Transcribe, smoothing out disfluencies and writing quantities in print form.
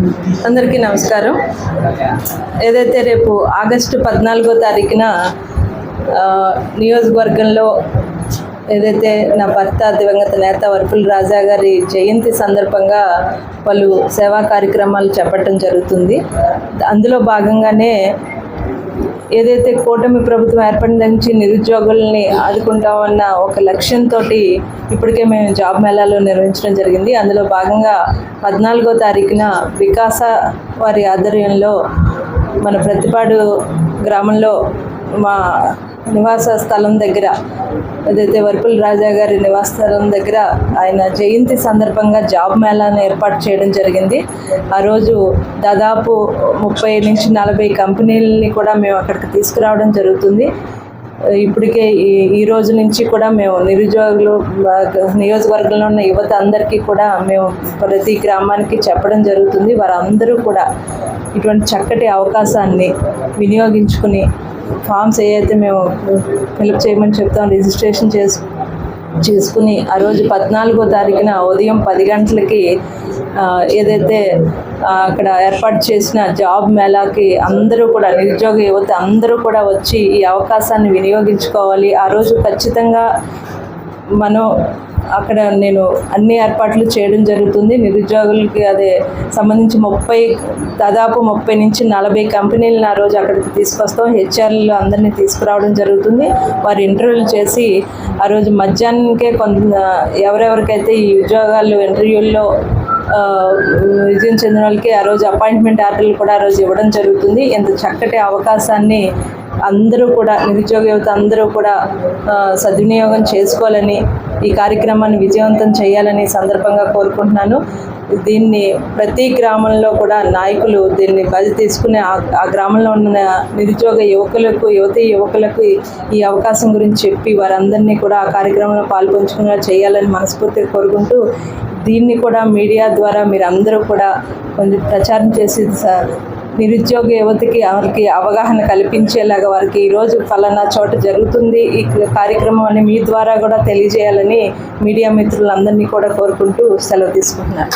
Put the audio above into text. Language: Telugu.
అందరికీ నమస్కారం. ఏదైతే రేపు ఆగస్టు 14వ తారీఖున నియోజకవర్గంలో ఏదైతే నా భర్త దివంగత నేత వరపుల రాజా గారి జయంతి సందర్భంగా పలు సేవా కార్యక్రమాలు చేపట్టడం జరుగుతుంది. అందులో భాగంగానే ఏదైతే కూటమి ప్రభుత్వం ఏర్పడిన నుంచి నిరుద్యోగుల్ని ఆదుకుంటామన్న ఒక లక్ష్యంతో ఇప్పటికే మేము జాబ్ మేళాలు నిర్వహించడం జరిగింది. అందులో భాగంగా 14వ తారీఖున వికాస వారి ఆధ్వర్యంలో మన ప్రతిపాడు గ్రామంలో మా నివాస స్థలం దగ్గర ఏదైతే వరపుల రాజా గారి నివాస స్థలం దగ్గర ఆయన జయంతి సందర్భంగా జాబ్ మేళాను ఏర్పాటు చేయడం జరిగింది. ఆ రోజు దాదాపు 30 నుంచి 40 కంపెనీలని కూడా మేము అక్కడికి తీసుకురావడం జరుగుతుంది. ఇప్పటికే ఈ రోజు నుంచి కూడా మేము నిరుద్యోగులు నియోజకవర్గంలో ఉన్న యువత అందరికీ కూడా మేము ప్రతి గ్రామానికి చెప్పడం జరుగుతుంది. వారందరూ కూడా ఇటువంటి చక్కటి అవకాశాన్ని వినియోగించుకుని ఫామ్స్ ఏవైతే మేము ఫిలప్ చేయమని చెప్తాం రిజిస్ట్రేషన్ చేసుకుని ఆ రోజు 14వ తారీఖున ఉదయం 10 గంటలకి ఏదైతే అక్కడ ఏర్పాటు చేసిన జాబ్ మేళాకి అందరూ కూడా నిరుద్యోగ యువత అందరూ కూడా వచ్చి ఈ అవకాశాన్ని వినియోగించుకోవాలి. ఆ రోజు ఖచ్చితంగా మనం అక్కడ నేను అన్ని ఏర్పాట్లు చేయడం జరుగుతుంది. నిరుద్యోగులకి అదే సంబంధించి దాదాపు 30 నుంచి 40 కంపెనీలను ఆ రోజు అక్కడికి తీసుకొస్తాం. హెచ్ఆర్లు అందరినీ తీసుకురావడం జరుగుతుంది. వారు ఇంటర్వ్యూలు చేసి ఆ రోజు మధ్యాహ్నానికే ఎవరెవరికైతే ఈ ఉద్యోగాలు ఇంటర్వ్యూల్లో విజయం చెందిన వాళ్ళకి ఆ రోజు అపాయింట్మెంట్ ఆర్డర్లు కూడా ఆ రోజు ఇవ్వడం జరుగుతుంది. ఇంత చక్కటి అవకాశాన్ని అందరూ కూడా నిరుద్యోగ యువత అందరూ కూడా సద్వినియోగం చేసుకోవాలని, ఈ కార్యక్రమాన్ని విజయవంతం చేయాలని సందర్భంగా కోరుకుంటున్నాను. దీన్ని ప్రతి గ్రామంలో కూడా నాయకులు దీన్ని బాధ్యత తీసుకుని ఆ గ్రామంలో ఉన్న నిరుద్యోగ యువకులకు ఈ అవకాశం గురించి చెప్పి వారందరినీ కూడా ఆ కార్యక్రమంలో పాల్పంచుకునేలా చేయాలని మనస్ఫూర్తిగా కోరుకుంటూ, దీన్ని కూడా మీడియా ద్వారా మీరు అందరూ కూడా కొంచెం ప్రచారం చేసి నిరుద్యోగ యువతకి వారికి అవగాహన కల్పించేలాగా వారికి ఈరోజు ఫలానా చోట జరుగుతుంది ఈ కార్యక్రమం అని మీ ద్వారా కూడా తెలియజేయాలని మీడియా మిత్రులందరినీ కూడా కోరుకుంటూ సెలవు తీసుకుంటున్నాను.